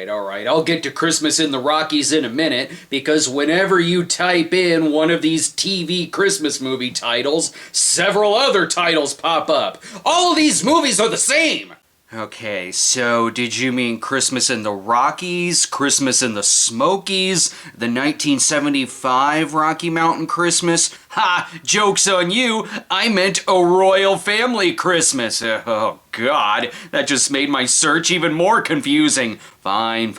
Alright, I'll get to Christmas in the Rockies in a minute, because whenever you type in one of these TV Christmas movie titles, several other titles pop up. All of these movies are the same! Okay, so did you mean Christmas in the Rockies, Christmas in the Smokies, the 1975 Rocky Mountain Christmas? Ha! Joke's on you! I meant a royal family Christmas! Oh god, that just made my search even more confusing. Fine,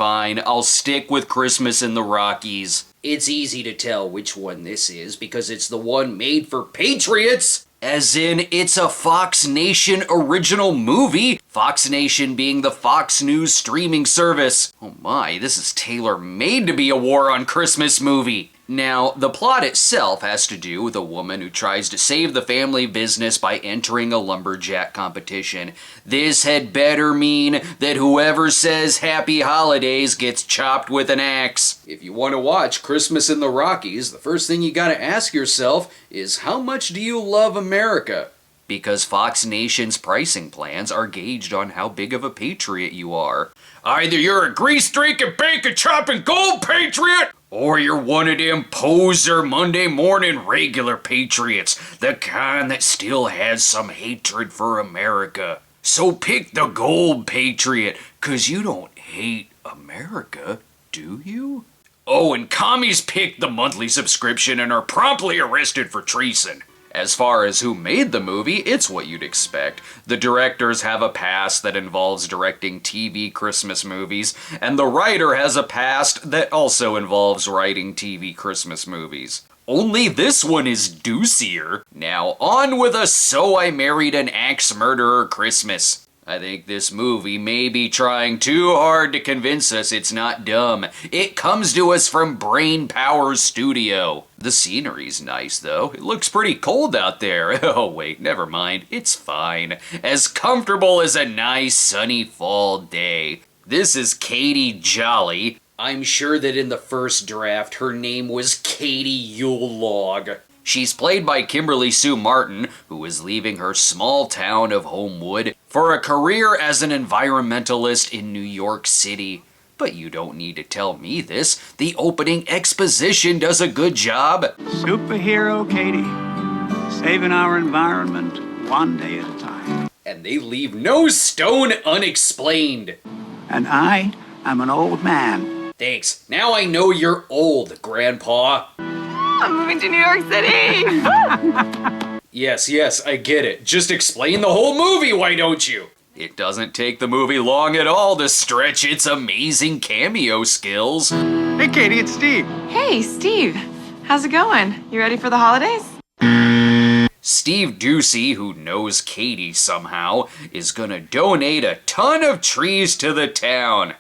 I'll stick with Christmas in the Rockies. It's easy to tell which one this is because it's the one made for patriots! As in, it's a Fox Nation original movie. Fox Nation being the Fox News streaming service. Oh my, this is tailor-made to be a War on Christmas movie. Now, the plot itself has to do with a woman who tries to save the family business by entering a lumberjack competition. This had better mean that whoever says Happy Holidays gets chopped with an axe. If you want to watch Christmas in the Rockies, the first thing you gotta ask yourself is, how much do you love America? Because Fox Nation's pricing plans are gauged on how big of a patriot you are. Either you're a grease-drinking, bacon-chopping gold patriot, or you're one of them poser Monday morning regular patriots, the kind that still has some hatred for America. So pick the gold patriot, 'cause you don't hate America, do you? Oh, and commies pick the monthly subscription and are promptly arrested for treason. As far as who made the movie, it's what you'd expect. The directors have a past that involves directing TV Christmas movies, and the writer has a past that also involves writing TV Christmas movies. Only this one is deucier. Now on with a So I Married an Axe Murderer Christmas. I think this movie may be trying too hard to convince us it's not dumb. It comes to us from Brain Power Studio. The scenery's nice though. It looks pretty cold out there. Oh wait, never mind. It's fine. As comfortable as a nice sunny fall day. This is Katie Jolly. I'm sure that in the first draft her name was Katie Yule Log. She's played by Kimberly Sue Martin, who is leaving her small town of Homewood for a career as an environmentalist in New York City. But you don't need to tell me this. The opening exposition does a good job. Superhero Katie, saving our environment one day at a time. And they leave no stone unexplained. And I am an old man. Thanks. Now I know you're old, Grandpa. I'm moving to New York City! Yes, I get it. Just explain the whole movie, why don't you? It doesn't take the movie long at all to stretch its amazing cameo skills. Hey Katie, it's Steve. Hey, Steve. How's it going? You ready for the holidays? Steve Ducey, who knows Katie somehow, is gonna donate a ton of trees to the town.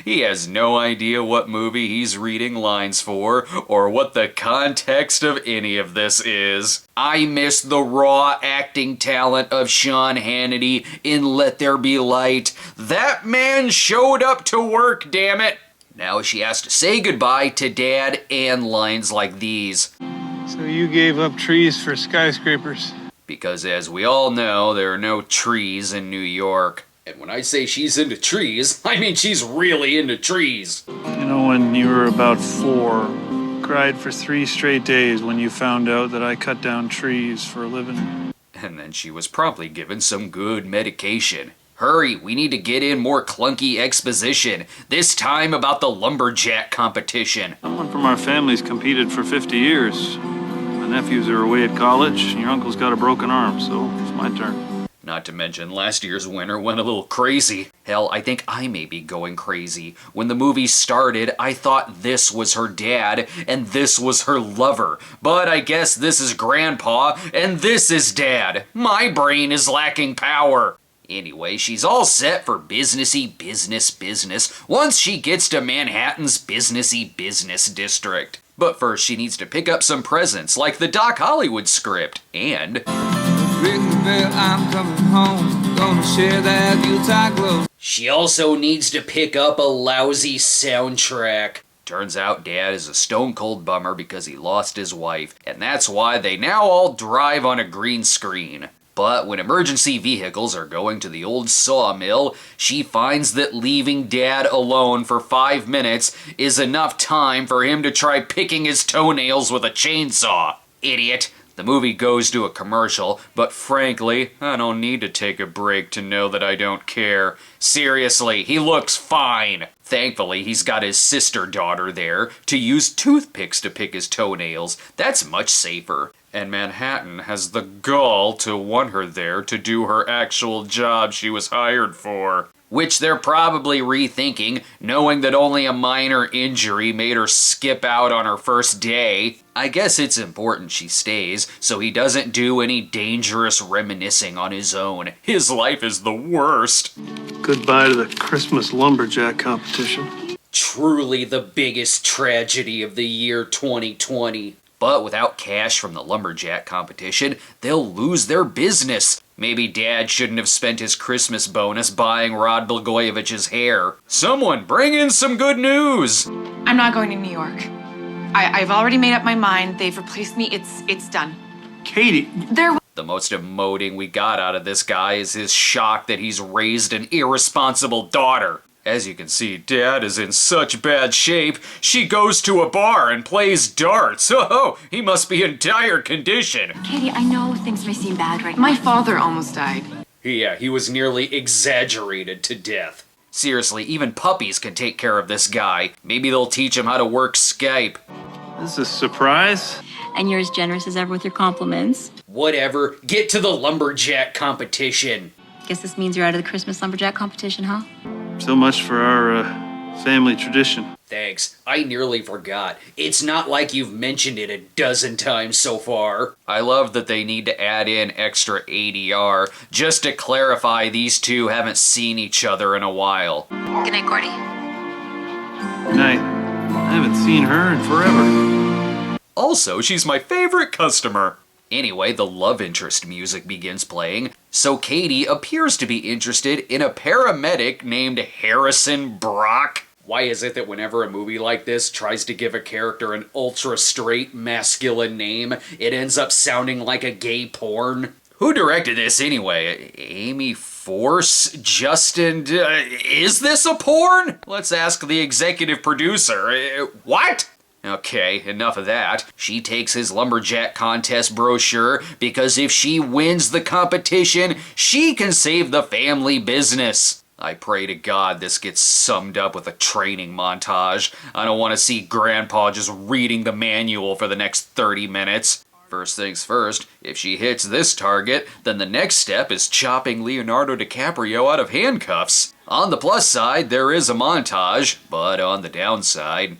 He has no idea what movie he's reading lines for, or what the context of any of this is. I miss the raw acting talent of Shaun Hannity in Let There Be Light. That man showed up to work, damn it! Now she has to say goodbye to Dad and lines like these. So you gave up trees for skyscrapers? Because as we all know, there are no trees in New York. And when I say she's into trees, I mean she's really into trees. You know, when you were about 4, cried for 3 straight days when you found out that I cut down trees for a living. And then she was promptly given some good medication. Hurry, we need to get in more clunky exposition, this time about the lumberjack competition. Someone from our family's competed for 50 years. My nephews are away at college, and your uncle's got a broken arm, so it's my turn. Not to mention last year's winner went a little crazy. Hell, I think I may be going crazy. When the movie started, I thought this was her dad, and this was her lover. But I guess this is Grandpa, and this is Dad. My brain is lacking power. Anyway, she's all set for businessy business once she gets to Manhattan's businessy business district. But first she needs to pick up some presents like the Doc Hollywood script and... I'm coming home, gonna share that Utah glow. She also needs to pick up a lousy soundtrack. Turns out Dad is a stone cold bummer because he lost his wife, and that's why they now all drive on a green screen. But when emergency vehicles are going to the old sawmill, she finds that leaving Dad alone for 5 minutes is enough time for him to try picking his toenails with a chainsaw. Idiot. The movie goes to a commercial, but frankly, I don't need to take a break to know that I don't care. Seriously, he looks fine. Thankfully, he's got his sister-daughter there to use toothpicks to pick his toenails. That's much safer. And Manhattan has the gall to want her there to do her actual job she was hired for. Which they're probably rethinking, knowing that only a minor injury made her skip out on her first day. I guess it's important she stays, so he doesn't do any dangerous reminiscing on his own. His life is the worst. Goodbye to the Christmas lumberjack competition. Truly the biggest tragedy of the year 2020. But without cash from the lumberjack competition, they'll lose their business. Maybe Dad shouldn't have spent his Christmas bonus buying Rod Blagojevich's hair. Someone bring in some good news! I'm not going to New York. I've already made up my mind. They've replaced me. It's done. Katie, The most emoting we got out of this guy is his shock that he's raised an irresponsible daughter. As you can see, Dad is in such bad shape, she goes to a bar and plays darts. Oh, he must be in dire condition. Katie, I know things may seem bad right now. My father almost died. Yeah, he was nearly exaggerated to death. Seriously, even puppies can take care of this guy. Maybe they'll teach him how to work Skype. this is a surprise. And you're as generous as ever with your compliments. Whatever, get to the lumberjack competition. Guess this means you're out of the Christmas lumberjack competition, huh? So much for our family tradition. Thanks, I nearly forgot. It's not like you've mentioned it a dozen times so far. I love that they need to add in extra ADR just to clarify these two haven't seen each other in a while. Good night, Gordy. Good night. I haven't seen her in forever. Also, she's my favorite customer. Anyway, the love interest music begins playing, so Katie appears to be interested in a paramedic named Harrison Brock. Why is it that whenever a movie like this tries to give a character an ultra-straight masculine name, it ends up sounding like a gay porn? Who directed this anyway? Amy Force? Justin? Is this a porn? Let's ask the executive producer. What? Okay, enough of that. She takes his lumberjack contest brochure because if she wins the competition, she can save the family business. I pray to God this gets summed up with a training montage. I don't want to see Grandpa just reading the manual for the next 30 minutes. First things first, if she hits this target, then the next step is chopping Leonardo DiCaprio out of handcuffs. On the plus side, there is a montage, but on the downside,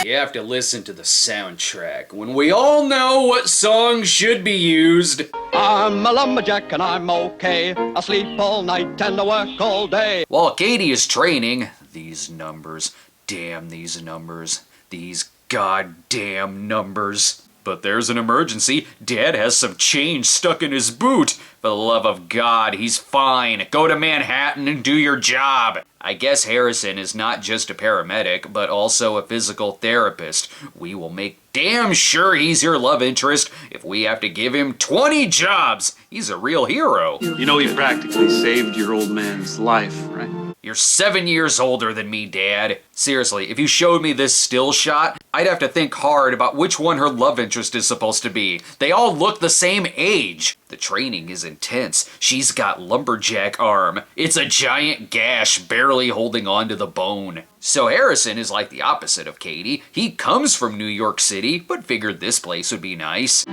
you have to listen to the soundtrack when we all know what songs should be used. I'm a lumberjack and I'm okay. I sleep all night and I work all day. While Katie is training, these numbers, damn these numbers, these goddamn numbers. But there's an emergency. Dad has some change stuck in his boot. For the love of God, he's fine. Go to Manhattan and do your job. I guess Harrison is not just a paramedic, but also a physical therapist. We will make damn sure he's your love interest if we have to give him 20 jobs. He's a real hero. You know, he practically saved your old man's life, right? You're 7 years older than me, Dad. Seriously, if you showed me this still shot, I'd have to think hard about which one her love interest is supposed to be. They all look the same age. The training is intense. She's got lumberjack arm. It's a giant gash barely holding on to the bone. So Harrison is like the opposite of Katie. He comes from New York City, but figured this place would be nice.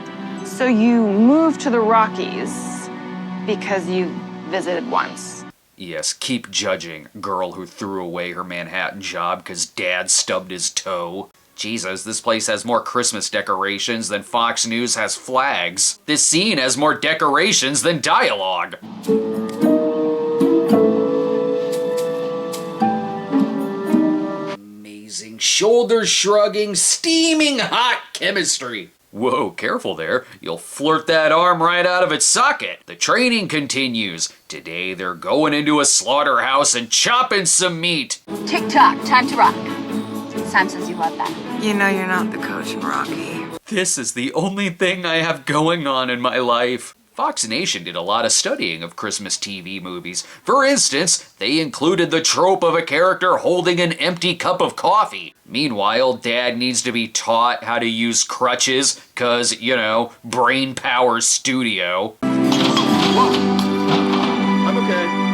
So you moved to the Rockies because you visited once. Yes, keep judging. Girl who threw away her Manhattan job because Dad stubbed his toe. Jesus, this place has more Christmas decorations than Fox News has flags. This scene has more decorations than dialogue. Amazing shoulder-shrugging, steaming hot chemistry. Whoa, careful there. You'll flirt that arm right out of its socket. The training continues. Today they're going into a slaughterhouse and chopping some meat. Tick-tock, time to rock. Sam says you love that. You know you're not the coach in Rocky. This is the only thing I have going on in my life. Fox Nation did a lot of studying of Christmas TV movies. For instance, they included the trope of a character holding an empty cup of coffee. Meanwhile, Dad needs to be taught how to use crutches, cause, you know, brain power studio. I'm okay.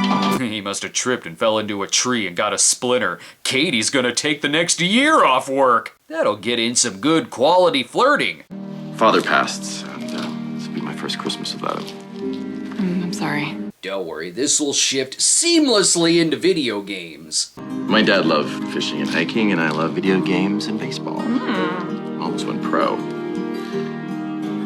He must have tripped and fell into a tree and got a splinter. Katie's gonna take the next year off work. That'll get in some good quality flirting. Father passed, and this will be my first Christmas without him. I'm sorry. Don't worry, this will shift seamlessly into video games. My dad loved fishing and hiking, and I love video games and baseball. Almost went pro.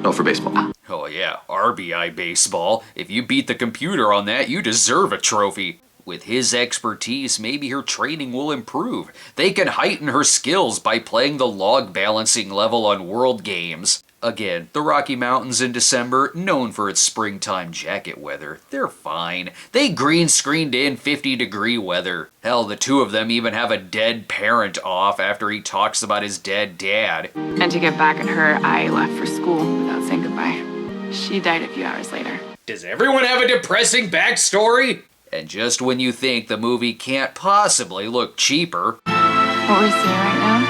Oh, for baseball. Oh yeah, RBI baseball. If you beat the computer on that, you deserve a trophy. With his expertise, maybe her training will improve. They can heighten her skills by playing the log balancing level on World Games. Again, the Rocky Mountains in December, known for its springtime jacket weather, they're fine. They green screened in 50-degree weather. Hell, the two of them even have a dead parent off after he talks about his dead dad. And to get back at her, I left for school without saying goodbye. She died a few hours later. Does everyone have a depressing backstory? And just when you think the movie can't possibly look cheaper... What we're seeing right now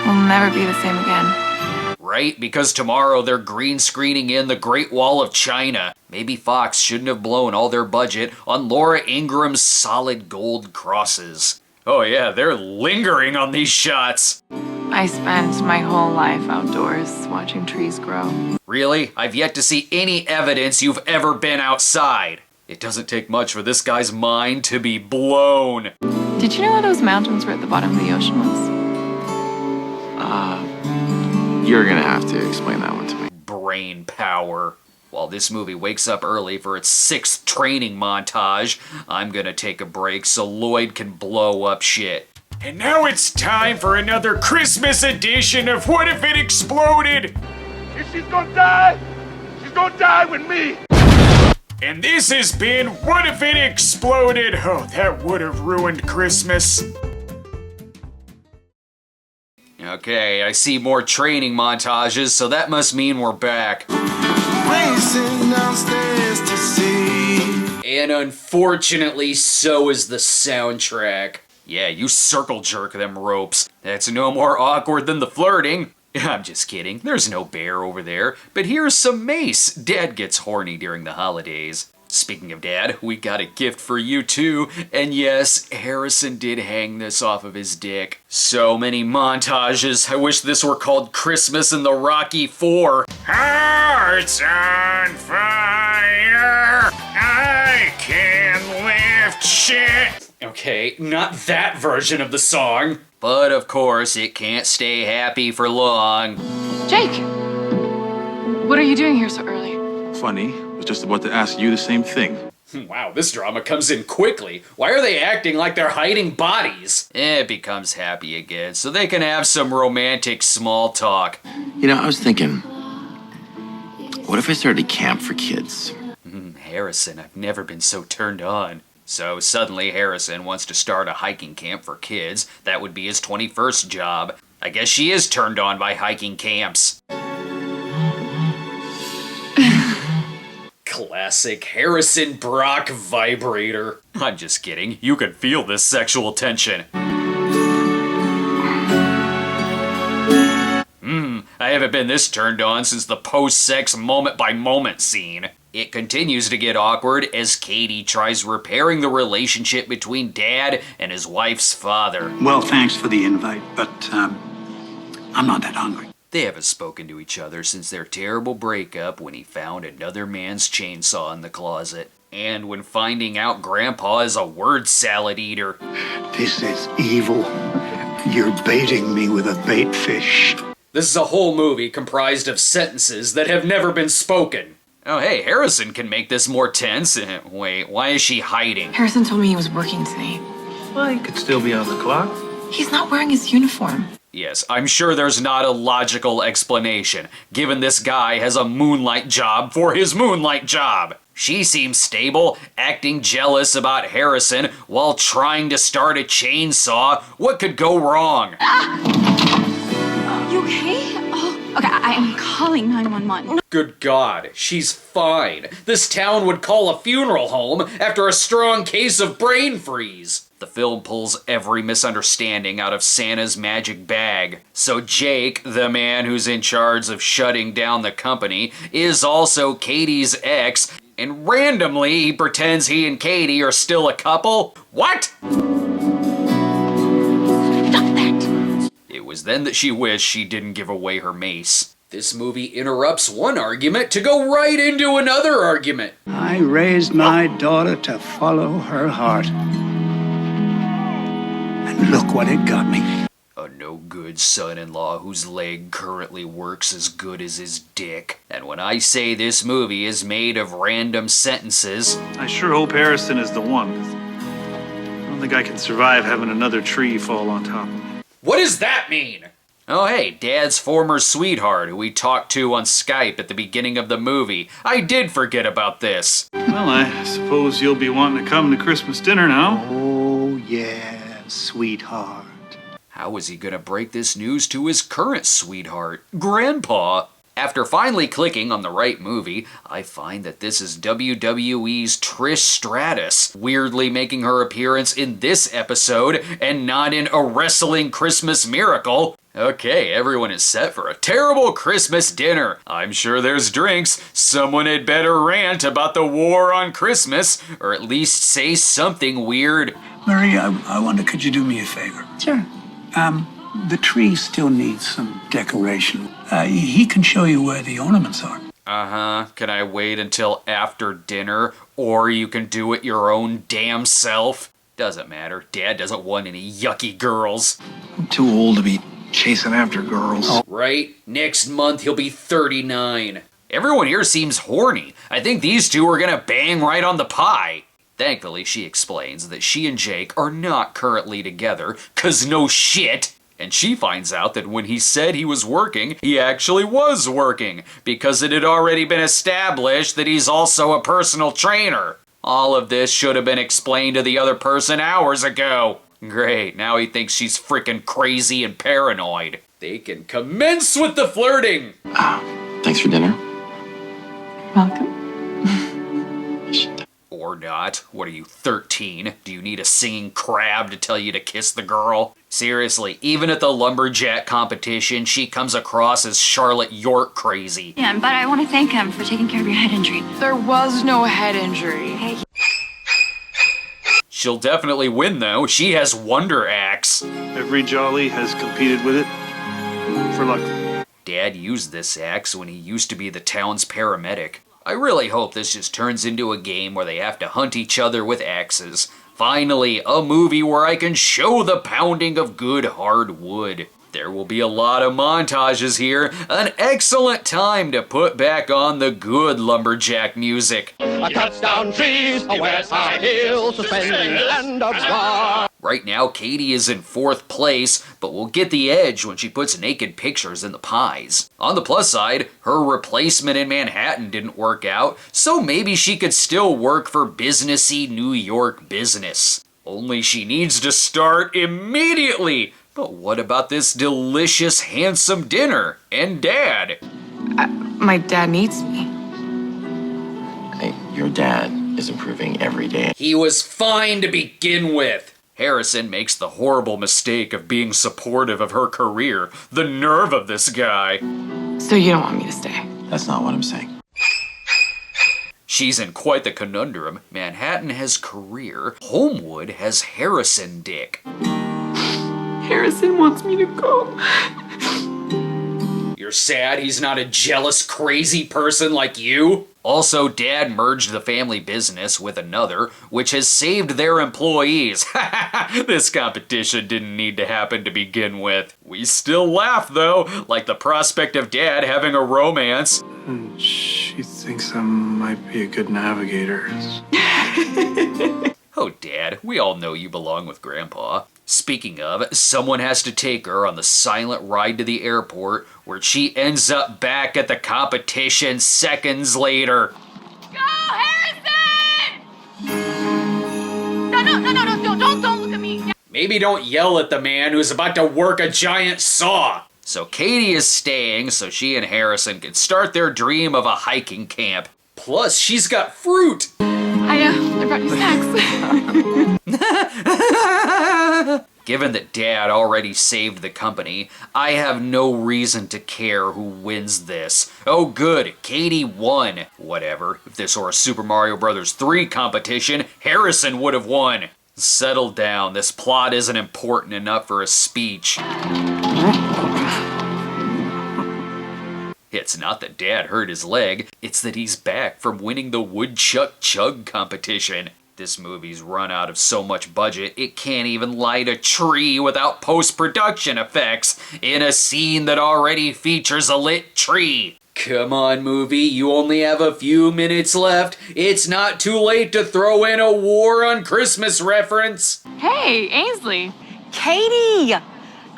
will never be the same again. Right? Because tomorrow they're green screening in the Great Wall of China. Maybe Fox shouldn't have blown all their budget on Laura Ingram's solid gold crosses. Oh yeah, they're lingering on these shots. I spent my whole life outdoors watching trees grow. Really? I've yet to see any evidence you've ever been outside. It doesn't take much for this guy's mind to be blown. Did you know those mountains were at the bottom of the ocean once? You're gonna have to explain that one to me. Brain power. While this movie wakes up early for its 6th training montage, I'm gonna take a break so Lloyd can blow up shit. And now it's time for another Christmas edition of What If It Exploded? If she's gonna die, she's gonna die with me. And this has been What If It Exploded? Oh, that would have ruined Christmas. Okay, I see more training montages, so that must mean we're back. Racing downstairs to see. And unfortunately, so is the soundtrack. Yeah, you circle jerk them ropes. That's no more awkward than the flirting. I'm just kidding, there's no bear over there. But here's some mace. Dad gets horny during the holidays. Speaking of Dad, we got a gift for you too. And yes, Harrison did hang this off of his dick. So many montages. I wish this were called Christmas in the Rocky 4. Hearts on fire. I can lift shit. Okay, not that version of the song. But of course, it can't stay happy for long. Jake! What are you doing here so early? Funny, I was just about to ask you the same thing. Wow, this drama comes in quickly. Why are they acting like they're hiding bodies? It becomes happy again, so they can have some romantic small talk. You know, I was thinking, what if I started a camp for kids? Harrison, I've never been so turned on. So suddenly Harrison wants to start a hiking camp for kids. That would be his 21st job. I guess she is turned on by hiking camps. Classic Harrison Brock vibrator. I'm just kidding. You could feel this sexual tension. I haven't been this turned on since the post-sex moment-by-moment scene. It continues to get awkward as Katie tries repairing the relationship between Dad and his wife's father. Well, thanks for the invite, but I'm not that hungry. They haven't spoken to each other since their terrible breakup when he found another man's chainsaw in the closet. And when finding out Grandpa is a word salad eater. This is evil. You're baiting me with a bait fish. This is a whole movie comprised of sentences that have never been spoken. Oh hey, Harrison can make this more tense. Wait, why is she hiding? Harrison told me he was working today. Well, you could still be on the clock. He's not wearing his uniform. Yes, I'm sure there's not a logical explanation, given this guy has a moonlight job for his moonlight job. She seems stable, acting jealous about Harrison while trying to start a chainsaw. What could go wrong? You okay? Oh, okay, I'm calling 911. Good God, she's fine. This town would call a funeral home after a strong case of brain freeze. The film pulls every misunderstanding out of Santa's magic bag. So Jake, the man who's in charge of shutting down the company, is also Katie's ex, and randomly he pretends he and Katie are still a couple? What? Stop that! It was then that she wished she didn't give away her mace. This movie interrupts one argument to go right into another argument. I raised my daughter to follow her heart. And look what it got me. A no-good son-in-law whose leg currently works as good as his dick. And when I say this movie is made of random sentences... I sure hope Harrison is the one. I don't think I can survive having another tree fall on top of me. What does that mean? Oh hey, Dad's former sweetheart who we talked to on Skype at the beginning of the movie. I did forget about this. Well, I suppose you'll be wanting to come to Christmas dinner now. Oh, yeah, sweetheart. How is he gonna break this news to his current sweetheart, Grandpa? After finally clicking on the right movie, I find that this is WWE's Trish Stratus, weirdly making her appearance in this episode and not in A Wrestling Christmas Miracle. Okay, everyone is set for a terrible Christmas dinner. I'm sure there's drinks. Someone had better rant about the war on Christmas, or at least say something weird. Mary, I wonder, could you do me a favor? Sure. The tree still needs some decoration. He can show you where the ornaments are. Uh-huh. Can I wait until after dinner? Or you can do it your own damn self? Doesn't matter. Dad doesn't want any yucky girls. I'm too old to be chasing after girls. Right? Next month he'll be 39. Everyone here seems horny. I think these two are gonna bang right on the pie. Thankfully, she explains that she and Jake are not currently together, 'cause no shit. And she finds out that when he said he was working, he actually was working, because it had already been established that he's also a personal trainer. All of this should have been explained to the other person hours ago. Great, now he thinks she's freaking crazy and paranoid. They can commence with the flirting! Thanks for dinner. Welcome. Or not. What are you, 13? Do you need a singing crab to tell you to kiss the girl? Seriously, even at the lumberjack competition, she comes across as Charlotte York crazy. Yeah, but I want to thank him for taking care of your head injury. There was no head injury. Hey. She'll definitely win, though. She has Wonder Axe. Every jolly has competed with it for luck. Dad used this axe when he used to be the town's paramedic. I really hope this just turns into a game where they have to hunt each other with axes. Finally, a movie where I can show the pounding of good hard wood. There will be a lot of montages here, an excellent time to put back on the good lumberjack music. Cuts down trees, wears high heels, suspending and of Right now, Katie is in 4th place, but will get the edge when she puts naked pictures in the pies. On the plus side, her replacement in Manhattan didn't work out, so maybe she could still work for businessy New York business. Only she needs to start immediately! But what about this delicious, handsome dinner? And Dad? My dad needs me. Hey, your dad is improving every day. He was fine to begin with. Harrison makes the horrible mistake of being supportive of her career. The nerve of this guy. So you don't want me to stay? That's not what I'm saying. She's in quite the conundrum. Manhattan has career. Homewood has Harrison dick. Harrison wants me to go. You're sad he's not a jealous, crazy person like you? Also, Dad merged the family business with another, which has saved their employees. This competition didn't need to happen to begin with. We still laugh, though, like the prospect of Dad having a romance. She thinks I might be a good navigator. Oh, Dad, we all know you belong with Grandpa. Speaking of, someone has to take her on the silent ride to the airport where she ends up back at the competition seconds later. Go, Harrison! No, don't look at me. Maybe don't yell at the man who's about to work a giant saw. So Katie is staying so she and Harrison can start their dream of a hiking camp. Plus, she's got fruit! I brought you snacks. Given that Dad already saved the company, I have no reason to care who wins this. Oh good, Katie won. Whatever, if this were a Super Mario Bros. 3 competition, Harrison would have won. Settle down, this plot isn't important enough for a speech. It's not that Dad hurt his leg, it's that he's back from winning the Woodchuck Chug competition. This movie's run out of so much budget, it can't even light a tree without post-production effects in a scene that already features a lit tree. Come on, movie, you only have a few minutes left. It's not too late to throw in a War on Christmas reference. Hey, Ainsley. Katie,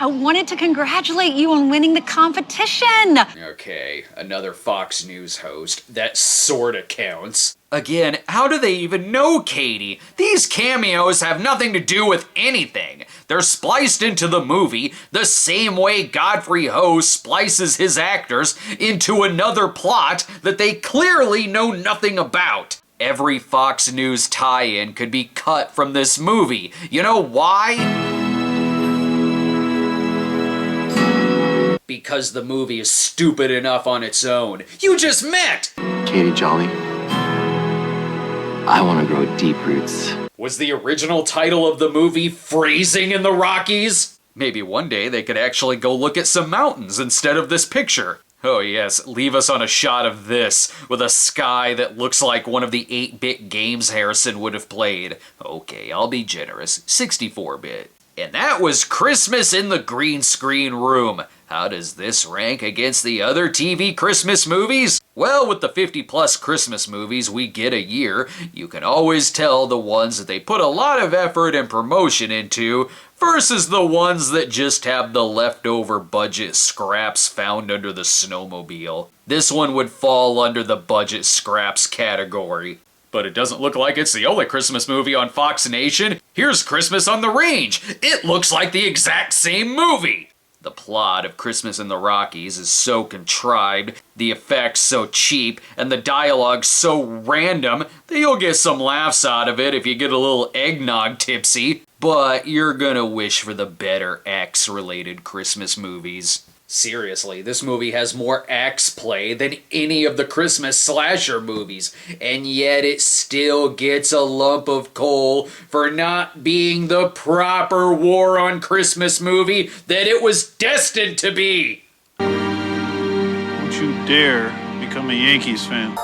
I wanted to congratulate you on winning the competition. Okay, another Fox News host. That sorta counts. Again, how do they even know Katie? These cameos have nothing to do with anything. They're spliced into the movie the same way Godfrey Ho splices his actors into another plot that they clearly know nothing about. Every Fox News tie-in could be cut from this movie. You know why? Because the movie is stupid enough on its own. You just met! Katie Jolly, I want to grow deep roots. Was the original title of the movie Freezing in the Rockies? Maybe one day they could actually go look at some mountains instead of this picture. Oh yes, leave us on a shot of this, with a sky that looks like one of the 8-bit games Harrison would have played. Okay, I'll be generous, 64-bit. And that was Christmas in the Green Screen Room. How does this rank against the other TV Christmas movies? Well, with the 50-plus Christmas movies we get a year, you can always tell the ones that they put a lot of effort and promotion into versus the ones that just have the leftover budget scraps found under the snowmobile. This one would fall under the budget scraps category. But it doesn't look like it's the only Christmas movie on Fox Nation. Here's Christmas on the Range. It looks like the exact same movie. The plot of Christmas in the Rockies is so contrived, the effects so cheap, and the dialogue so random that you'll get some laughs out of it if you get a little eggnog tipsy, but you're gonna wish for the better X-related Christmas movies. Seriously, this movie has more axe play than any of the Christmas slasher movies, and yet it still gets a lump of coal for not being the proper War on Christmas movie that it was destined to be. Don't you dare become a Yankees fan.